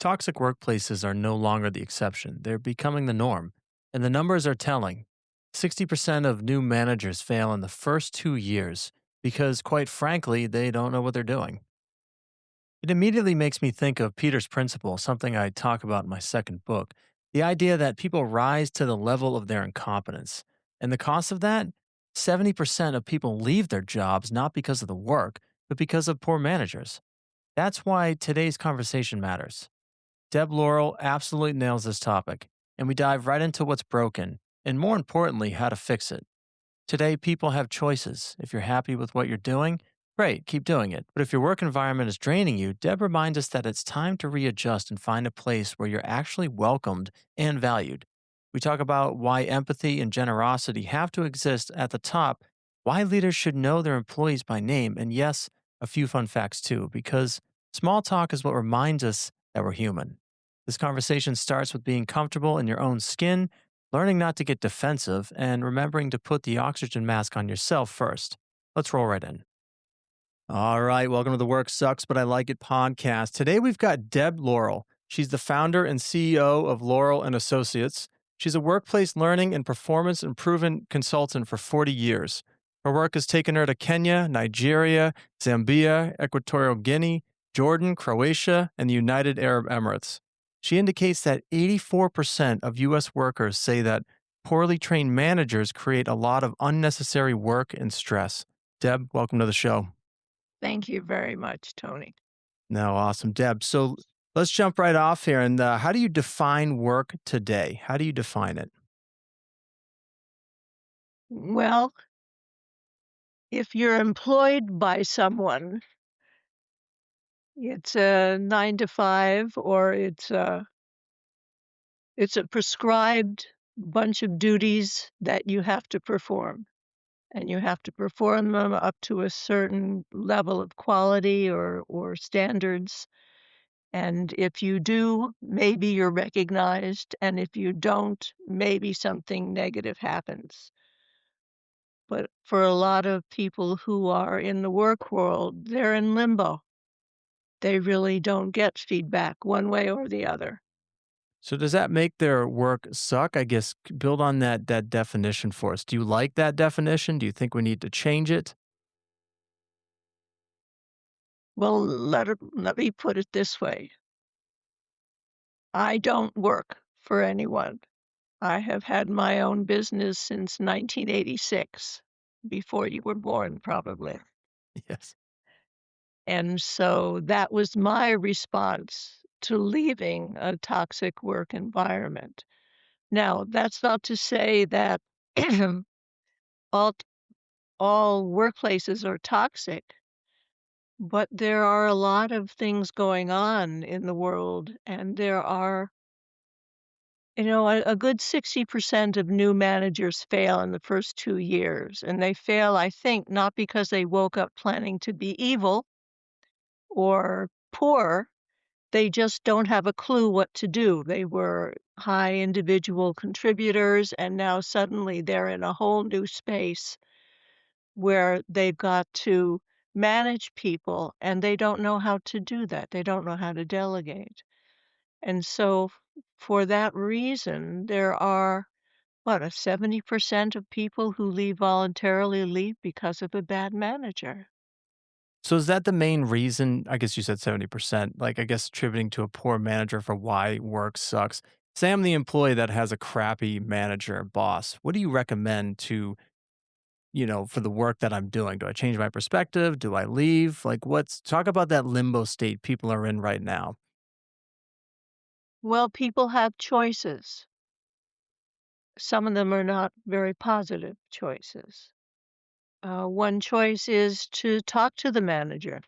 Toxic workplaces are no longer the exception. They're becoming the norm. And the numbers are telling. 60% of new managers fail in the first 2 years because, quite frankly, they don't know what they're doing. It immediately makes me think of Peter's Principle, something I talk about in my second book. The idea that people rise to the level of their incompetence. And the cost of that? 70% of people leave their jobs not because of the work, but because of poor managers. That's why today's conversation matters. Deb Laurel absolutely nails this topic, and we dive right into what's broken, and more importantly, how to fix it. Today, people have choices. If you're happy with what you're doing, great, keep doing it. But if your work environment is draining you, Deb reminds us that it's time to readjust and find a place where you're actually welcomed and valued. We talk about why empathy and generosity have to exist at the top, why leaders should know their employees by name, and yes, a few fun facts too, because small talk is what reminds us that we're human. This conversation starts with being comfortable in your own skin, learning not to get defensive, and remembering to put the oxygen mask on yourself first. Let's roll right in. All right, welcome to the Work Sucks, But I Like It podcast. Today we've got Deb Laurel. She's the founder and CEO of Laurel and Associates. She's a workplace learning and performance improvement consultant for 40 years. Her work has taken her to Kenya, Nigeria, Zambia, Equatorial Guinea, Jordan, Croatia, and the United Arab Emirates. She indicates that 84% of U.S. workers say that poorly trained managers create a lot of unnecessary work and stress. Deb, welcome to the show. Thank you very much, Tony. No, awesome, Deb. So let's jump right off here. And how do you define work today? How do you define it? Well, if you're employed by someone, it's a 9 to 5 or it's a prescribed bunch of duties that you have to perform. And you have to perform them up to a certain level of quality or standards. And if you do, maybe you're recognized. And if you don't, maybe something negative happens. But for a lot of people who are in the work world, they're in limbo. They really don't get feedback one way or the other. So does that make their work suck? I guess build on that definition for us. Do you like that definition? Do you think we need to change it? Well, let me put it this way. I don't work for anyone. I have had my own business since 1986, before you were born, probably. Yes. And so that was my response to leaving a toxic work environment. Now, that's not to say that all all workplaces are toxic, but there are a lot of things going on in the world, and there are, a good 60% of new managers fail in the first 2 years, and they fail, I think, not because they woke up planning to be evil or poor. They just don't have a clue what to do. They were high individual contributors, and now suddenly they're in a whole new space where they've got to manage people, and they don't know how to do that. They don't know how to delegate. And so for that reason, there are, a 70% of people who voluntarily leave because of a bad manager. So is that the main reason? I guess you said 70%, like I guess attributing to a poor manager for why work sucks. Say I'm the employee that has a crappy manager, boss. What do you recommend to, for the work that I'm doing? Do I change my perspective? Do I leave? Like talk about that limbo state people are in right now. Well, people have choices. Some of them are not very positive choices. One choice is to talk to the manager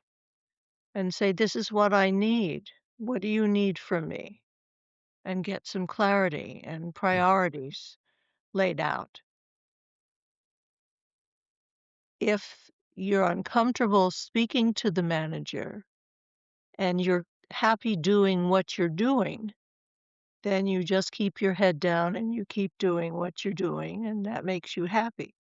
and say, "This is what I need. What do you need from me?" And get some clarity and priorities laid out. If you're uncomfortable speaking to the manager and you're happy doing what you're doing, then you just keep your head down and you keep doing what you're doing, and that makes you happy.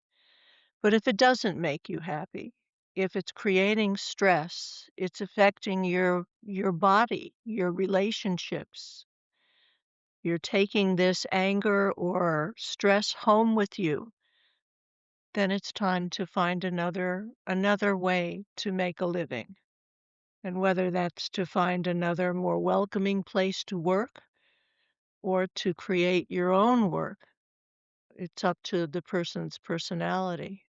But if it doesn't make you happy, if it's creating stress, it's affecting your body, your relationships. You're taking this anger or stress home with you, then it's time to find another way to make a living. And whether that's to find another more welcoming place to work or to create your own work, it's up to the person's personality.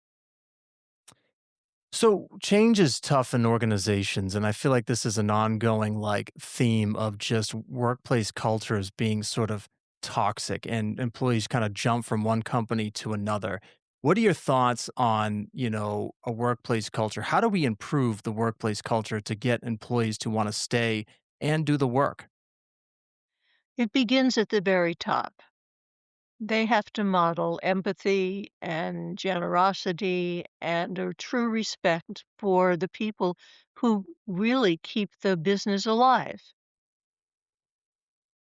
So change is tough in organizations, and I feel like this is an ongoing like theme of just workplace cultures being sort of toxic and employees kind of jump from one company to another. What are your thoughts on, a workplace culture? How do we improve the workplace culture to get employees to want to stay and do the work? It begins at the very top. They have to model empathy and generosity and a true respect for the people who really keep the business alive.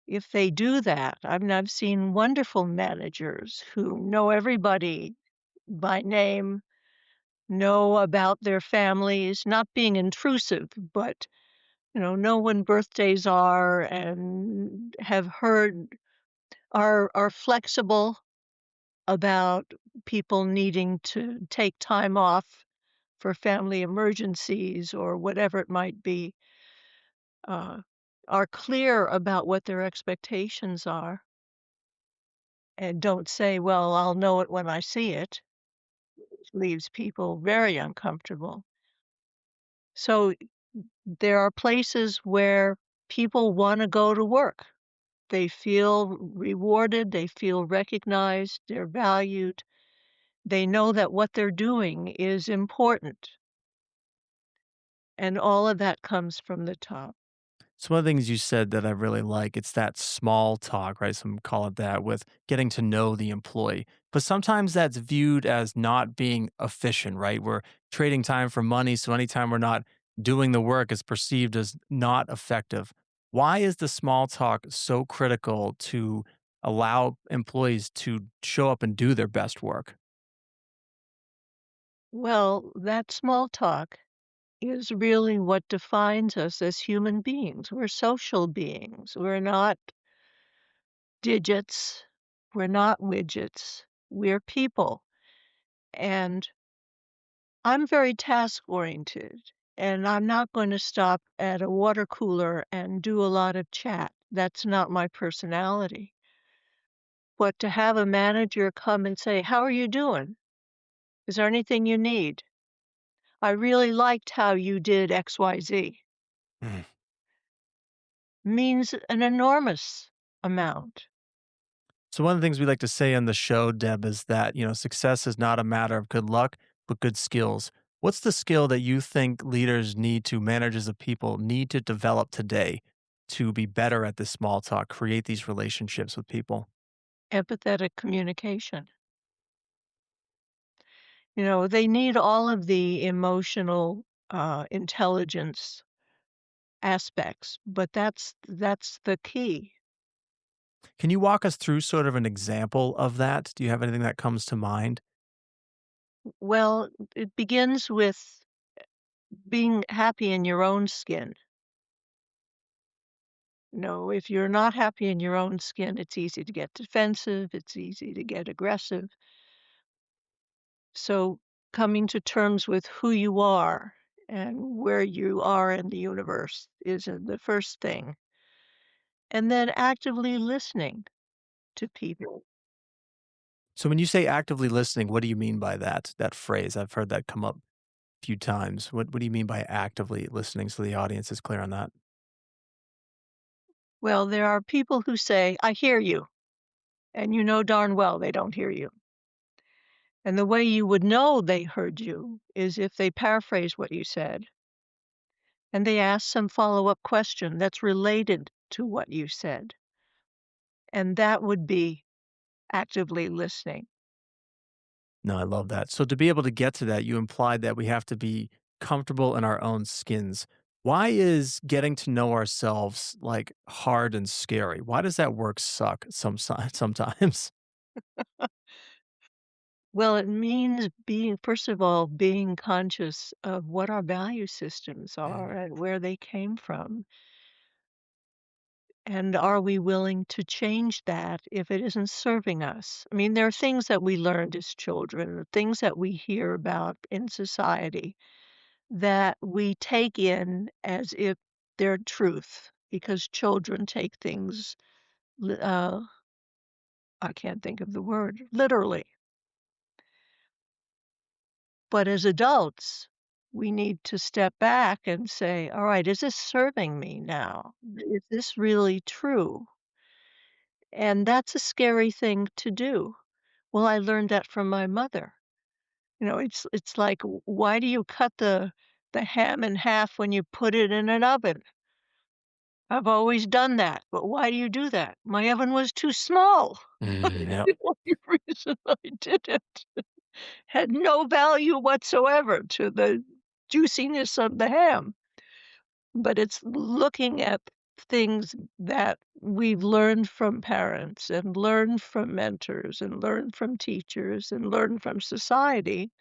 If they do that, I mean, I've seen wonderful managers who know everybody by name, know about their families, not being intrusive, but, know when birthdays are and have heard are flexible about people needing to take time off for family emergencies or whatever it might be, uh, are clear about what their expectations are and don't say, "Well, I'll know it when I see it," which leaves people very uncomfortable. So there are places where people wanna go to work. They feel rewarded, they feel recognized, they're valued. They know that what they're doing is important, and all of that comes from the top. So one of the things you said that I really like, it's that small talk, right? Some call it that with getting to know the employee. But sometimes that's viewed as not being efficient, right? We're trading time for money. So anytime we're not doing the work is perceived as not effective. Why is the small talk so critical to allow employees to show up and do their best work? Well, that small talk is really what defines us as human beings. We're social beings. We're not digits. We're not widgets. We're people. And I'm very task oriented, and I'm not going to stop at a water cooler and do a lot of chat. That's not my personality. But to have a manager come and say, "How are you doing? Is there anything you need? I really liked how you did XYZ," means an enormous amount. So one of the things we like to say on the show, Deb, is that, success is not a matter of good luck, but good skills. What's the skill that you think leaders need to, managers of people need to develop today to be better at this small talk, create these relationships with people? Empathetic communication. They need all of the emotional, intelligence aspects, but that's the key. Can you walk us through sort of an example of that? Do you have anything that comes to mind? Well, it begins with being happy in your own skin. If you're not happy in your own skin, it's easy to get defensive, it's easy to get aggressive. So, coming to terms with who you are and where you are in the universe is the first thing. And then actively listening to people. So when you say actively listening, what do you mean by that phrase? I've heard that come up a few times. What do you mean by actively listening so the audience is clear on that? Well, there are people who say, "I hear you," and you know darn well they don't hear you. And the way you would know they heard you is if they paraphrase what you said and they ask some follow-up question that's related to what you said. And that would be actively listening. No, I love that. So to be able to get to that, you implied that we have to be comfortable in our own skins. Why is getting to know ourselves like hard and scary? Why does that work suck sometimes? Well, it means being first of all, being conscious of what our value systems are Mm. and where they came from, and are we willing to change that if it isn't serving us? I mean, there are things that we learned as children, things that we hear about in society that we take in as if they're truth because children take things, li I can't think of the word, literally. But as adults, we need to step back and say, "All right, is this serving me now? Is this really true?" And that's a scary thing to do. Well, I learned that from my mother. You know, it's like, why do you cut the ham in half when you put it in an oven? I've always done that. But why do you do that? My oven was too small. Yep. The only reason I did it. Had no value whatsoever to the juiciness of the ham. But it's looking at things that we've learned from parents and learned from mentors and learned from teachers and learned from society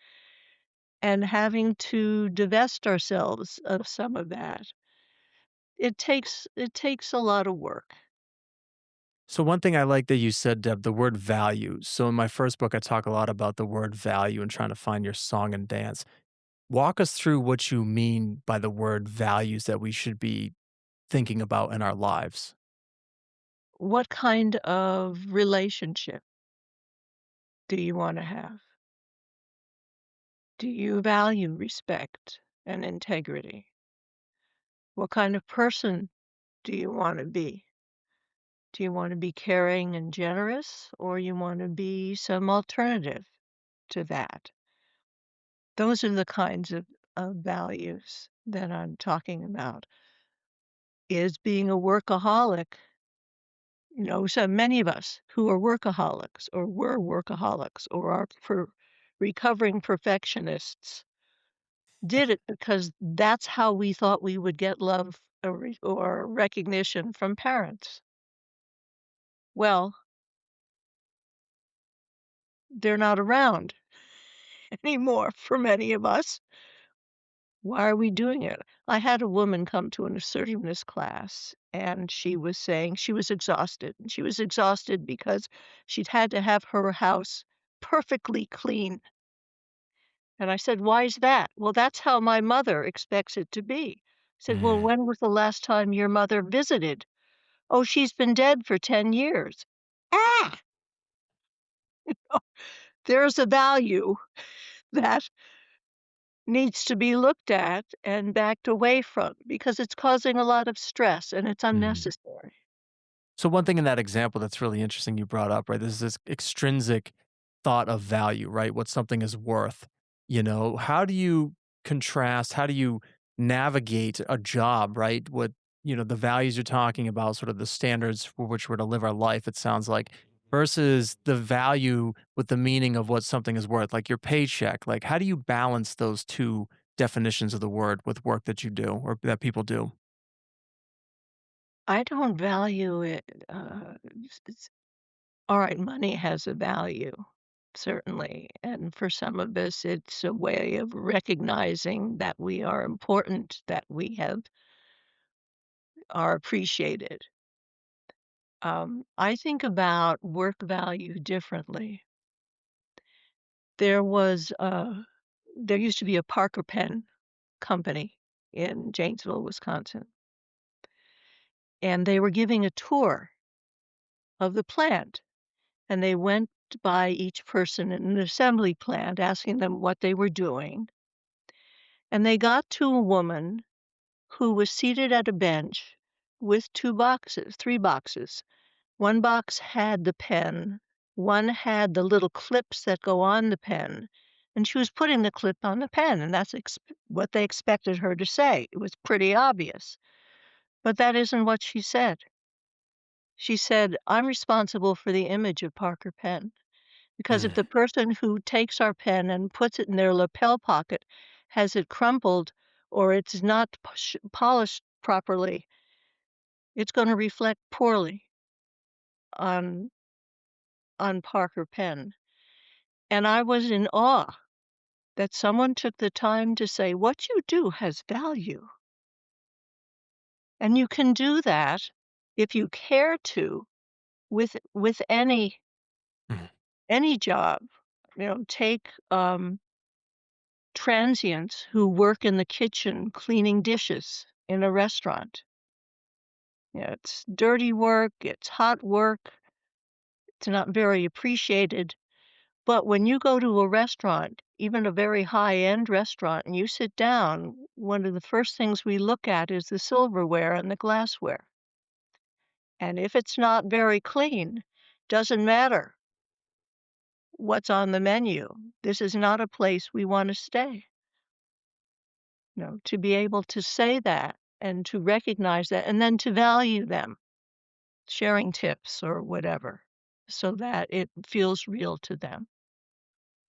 and having to divest ourselves of some of that. It takes a lot of work. So one thing I like that you said, Deb, the word value. So in my first book, I talk a lot about the word value and trying to find your song and dance. Walk us through what you mean by the word values that we should be thinking about in our lives. What kind of relationship do you wanna have? Do you value respect and integrity? What kind of person do you wanna be? Do you wanna be caring and generous, or you wanna be some alternative to that? Those are the kinds of values that I'm talking about. Is being a workaholic, you know, so many of us who are workaholics or were workaholics or are recovering perfectionists did it because that's how we thought we would get love or recognition from parents. Well, they're not around anymore for many of us. Why are we doing it? I had a woman come to an assertiveness class, and she was saying she was exhausted. And she was exhausted because she'd had to have her house perfectly clean. And I said, "Why is that?" "Well, that's how my mother expects it to be." I said, "Well, Mm. when was the last time your mother visited?" "Oh, she's been dead for 10 years." Ah! There's a value that needs to be looked at and backed away from because it's causing a lot of stress and it's Mm. unnecessary. So one thing in that example that's really interesting you brought up, right? This is this extrinsic thought of value, right? What something is worth. How do you contrast, how do you navigate a job, right? What, the values you're talking about, sort of the standards for which we're to live our life, it sounds like, versus the value with the meaning of what something is worth, like your paycheck. Like, how do you balance those two definitions of the word with work that you do or that people do? I don't value it. All right, money has a value, certainly. And for some of us, it's a way of recognizing that we are important, that we are appreciated. I think about work value differently. There was there used to be a Parker Pen company in Janesville, Wisconsin, and they were giving a tour of the plant. And they went by each person in an assembly plant, asking them what they were doing. And they got to a woman who was seated at a bench with 3 boxes. One box had the pen, one had the little clips that go on the pen, and she was putting the clip on the pen, and that's what they expected her to say. It was pretty obvious. But that isn't what she said. She said, "I'm responsible for the image of Parker Pen." Because if Mm. the person who takes our pen and puts it in their lapel pocket has it crumpled or it's not polished properly, it's gonna reflect poorly on Parker Pen. And I was in awe that someone took the time to say, "What you do has value." And you can do that if you care to with Mhm. any job. Take, transients who work in the kitchen cleaning dishes in a restaurant. It's dirty work, it's hot work, it's not very appreciated. But when you go to a restaurant, even a very high-end restaurant, and you sit down, one of the first things we look at is the silverware and the glassware. And if it's not very clean, doesn't matter what's on the menu. This is not a place we want to stay. To be able to say that and to recognize that and then to value them, sharing tips or whatever, so that it feels real to them.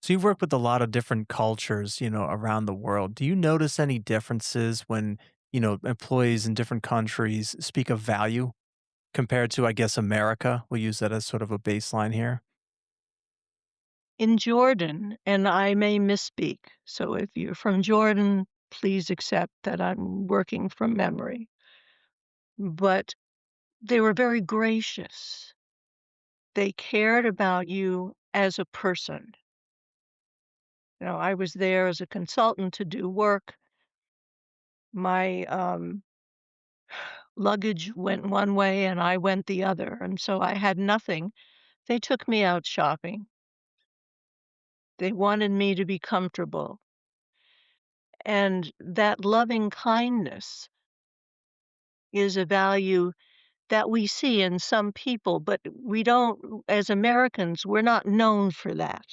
So you've worked with a lot of different cultures, around the world. Do you notice any differences when, employees in different countries speak of value compared to, I guess, America? We'll use that as sort of a baseline here. In Jordan, and I may misspeak, so if you're from Jordan, please accept that I'm working from memory, but they were very gracious. They cared about you as a person. I was there as a consultant to do work. My, luggage went one way and I went the other, and so I had nothing. They took me out shopping. They wanted me to be comfortable, and that loving kindness is a value that we see in some people, but we don't as Americans, we're not known for that.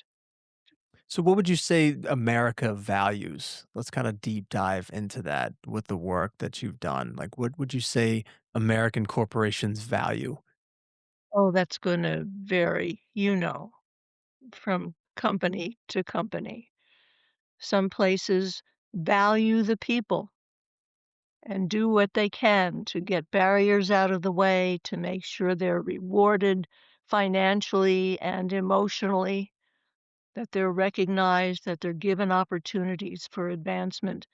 So what would you say America values? Let's kind of deep dive into that with the work that you've done. Like what would you say American corporations value? Oh, that's gonna vary, from company to company. Some places value the people and do what they can to get barriers out of the way to make sure they're rewarded financially and emotionally, that they're recognized, that they're given opportunities for advancement.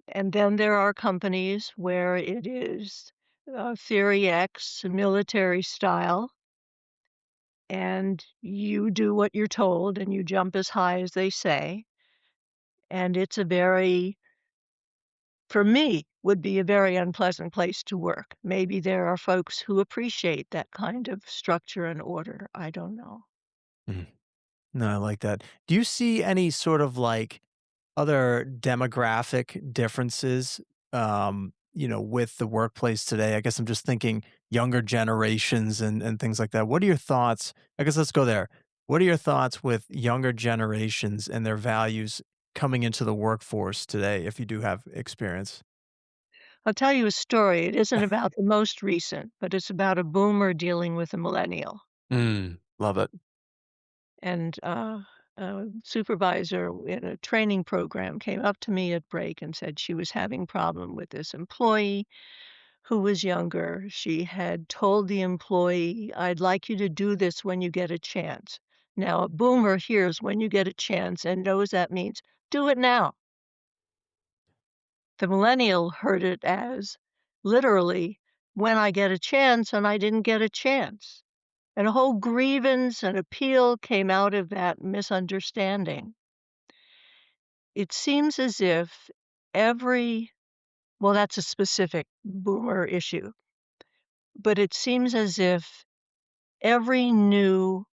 And then there are companies where it is Theory X, military style, and you do what you're told and you jump as high as they say. And it's a very for me, would be a very unpleasant place to work. Maybe there are folks who appreciate that kind of structure and order. I don't know. Mhm. No, I like that. Do you see any sort of like other demographic differences, with the workplace today? I guess I'm just thinking younger generations and things like that. What are your thoughts? I guess let's go there. What are your thoughts with younger generations and their values coming into the workforce today, if you do have experience? I'll tell you a story. It isn't about the most recent, but it's about a boomer dealing with a millennial. Love it. And a supervisor in a training program came up to me at break and said she was having problem with this employee who was younger. She had told the employee, "I'd like you to do this when you get a chance." Now, a boomer hears "when you get a chance" and knows that means, "Do it now." The millennial heard it as, literally, "When I get a chance," and I didn't get a chance. And a whole grievance and appeal came out of that misunderstanding. It seems as if every well, that's a specific boomer issue, but it seems as if every new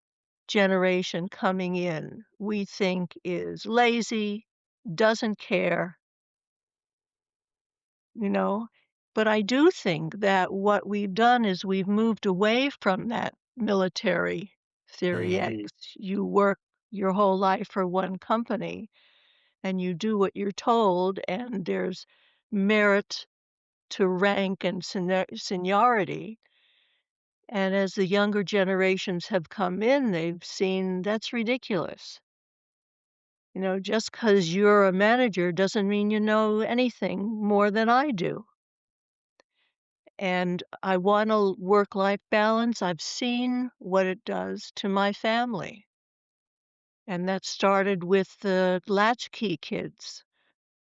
generation coming in, we think is lazy, doesn't care, you know? But I do think that what we've done is we've moved away from that military theory X. You work your whole life for one company and you do what you're told, and there's merit to rank and seniority. And as the younger generations have come in, they've seen that's ridiculous. Just because 'cause you're a manager doesn't mean you know anything more than I do. And I want a work-life balance. I've seen what it does to my family. And that started with the latchkey kids,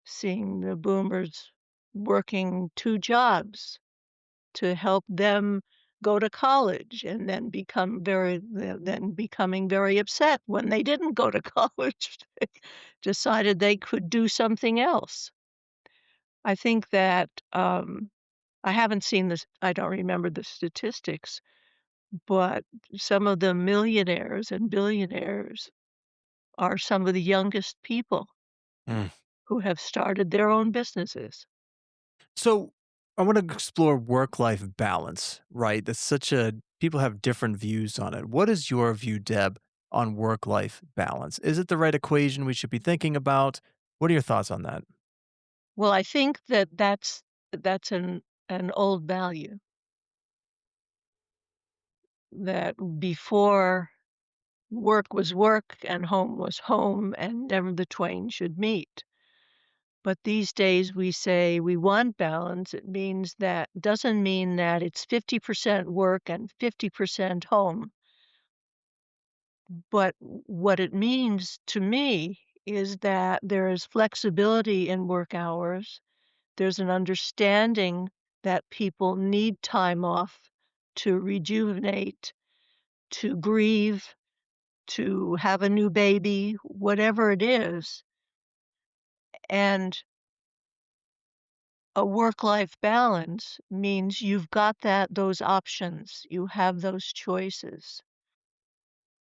seeing the boomers working 2 jobs to help them go to college and then becoming very upset when they didn't go to college. They decided they could do something else. I think that, I haven't seen this I don't remember the statistics, but some of the millionaires and billionaires are some of the youngest people Mm. who have started their own businesses. So I want to explore work life balance, right? That's such a, people have different views on it. What is your view, Deb, on work life balance? Is it the right equation we should be thinking about? What are your thoughts on that? Well, I think that that's an old value, that before work was work and home was home and never the twain should meet. But these days we say we want balance. It means that doesn't mean that it's 50% work and 50% home. But what it means to me is that there is flexibility in work hours. There's an understanding that people need time off to rejuvenate, to grieve, to have a new baby, whatever it is. And a work-life balance means you've got those options, you have those choices.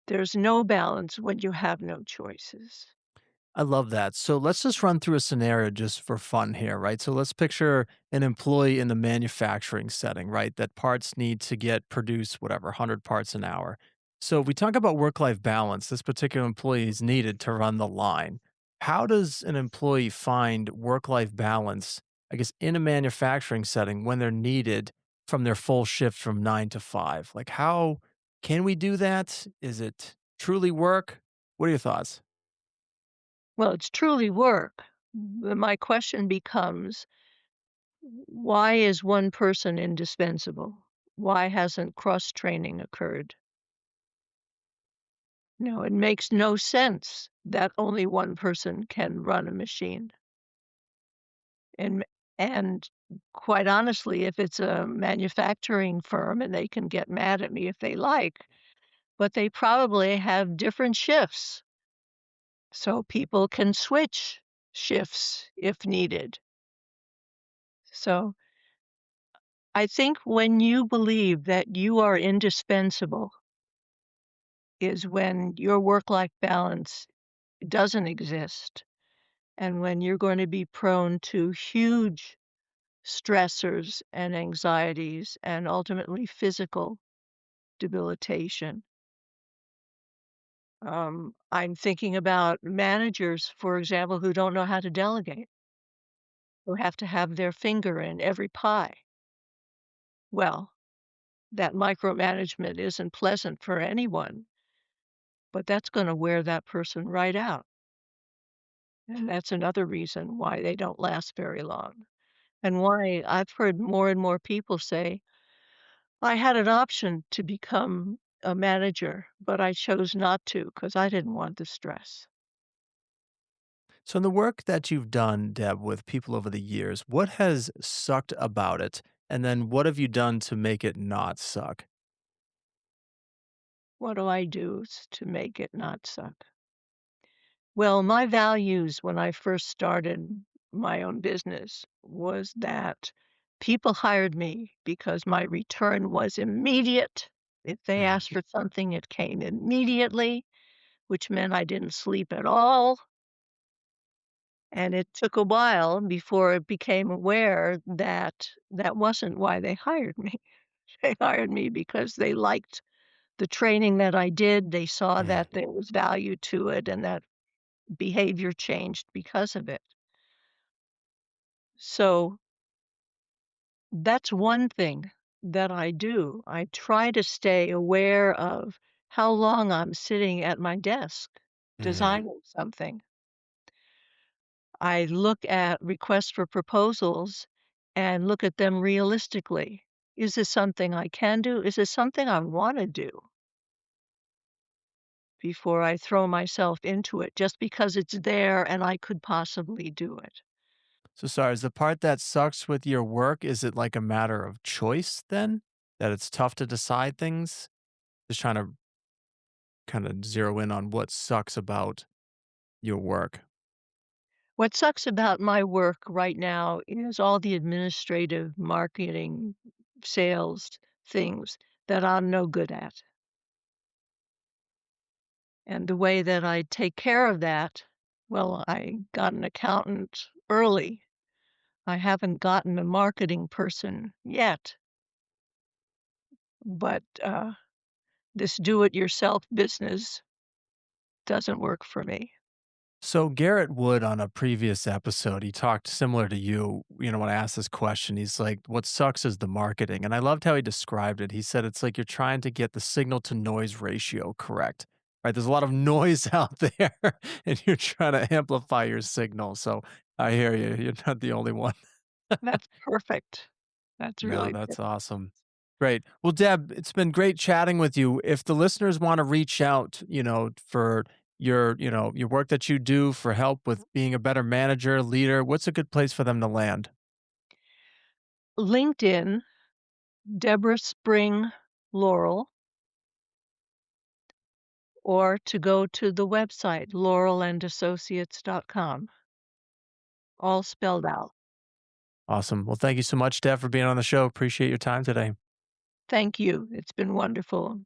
There's no balance when you have no choices. I love that. So let's just run through a scenario just for fun here, right? So let's picture an employee in the manufacturing setting, right? That parts need to get produced, whatever, 100 parts an hour. So if we talk about work life balance, this particular employee is needed to run the line. How does an employee find work life balance, I guess, in a manufacturing setting when they're needed from their full shift from 9 to 5? Like, how can we do that? Is it truly work? What are your thoughts? Well, it's truly work. My question becomes, why is one person indispensable? Why hasn't cross-training occurred? No, it makes no sense that only one person can run a machine. And and quite honestly, if it's a manufacturing firm, and they can get mad at me if they like, but they probably have different shifts, so people can switch shifts if needed. So, I think when you believe that you are indispensable is when your work-life balance doesn't exist, and when you're going to be prone to huge stressors and anxieties and ultimately physical debilitation. I'm thinking about managers, for example, who don't know how to delegate, who have to have their finger in every pie. Well, that micromanagement isn't pleasant for anyone, but that's going to wear that person right out. And that's another reason why they don't last very long. And why I've heard more and more people say, I had an option to become a manager, but I chose not to because I didn't want the stress. So, in the work that you've done, Deb, with people over the years, what has sucked about it? And then what have you done to make it not suck? What do I do to make it not suck? Well, my values when I first started my own business was that people hired me because my return was immediate. If they Mhm. asked for something, it came immediately, which meant I didn't sleep at all. And it took a while before it became aware that that wasn't why they hired me. They hired me because they liked the training that I did. They saw Mm. that there was value to it and that behavior changed because of it. So that's one thing that I do. I try to stay aware of how long I'm sitting at my desk Mhm. designing something. I look at requests for proposals and look at them realistically. Is this something I can do? Is this something I wanna do? before I throw myself into it just because it's there and I could possibly do it. So sorry, is the part that sucks with your work, is it like a matter of choice then? That it's tough to decide things? Just trying to kind of zero in on what sucks about your work. What sucks about my work right now is all the administrative, marketing, sales things that I'm no good at. And the way that I take care of that, well, I got an accountant early. I haven't gotten a marketing person yet, but, this do-it-yourself business doesn't work for me. So Garrett Wood on a previous episode, he talked similar to you, when I asked this question, he's like, what sucks is the marketing. And I loved how he described it. He said it's like you're trying to get the signal to noise ratio correct. Right? There's a lot of noise out there and you're trying to amplify your signal. So I hear you. You're not the only one. That's perfect. That's No, really that's perfect. awesome. Great. Well, Deb, it's been great chatting with you. If the listeners want to reach out, for your work that you do for help with being a better manager, leader, what's a good place for them to land? LinkedIn, Deborah Spring Laurel, or to go to the website, laurelandassociates.com, all spelled out. Awesome. Well, thank you so much, Deb, for being on the show. Appreciate your time today. Thank you. It's been wonderful.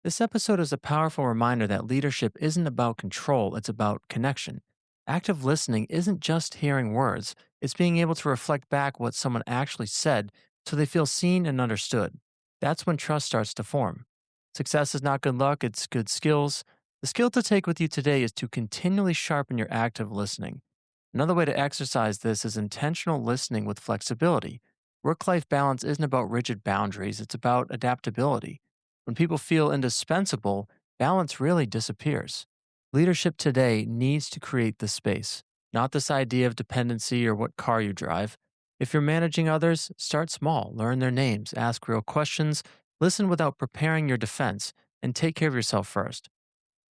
This episode is a powerful reminder that leadership isn't about control, it's about connection. Active listening isn't just hearing words, it's being able to reflect back what someone actually said so they feel seen and understood. That's when trust starts to form. Success is not good luck, it's good skills. The skill to take with you today is to continually sharpen your active listening. Another way to exercise this is intentional listening with flexibility. Work life balance isn't about rigid boundaries, it's about adaptability. When people feel indispensable, balance really disappears. Leadership today needs to create the space, not this idea of dependency or what car you drive. If you're managing others, start small, learn their names, ask real questions, listen without preparing your defense, and take care of yourself first.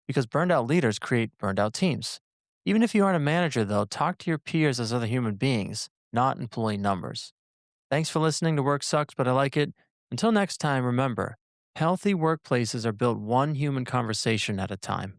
Because burned out leaders create burned out teams. Even if you aren't a manager, though, talk to your peers as other human beings, not employee numbers. Thanks for listening to Work Sucks, but I like it. Until next time, remember, healthy workplaces are built one human conversation at a time.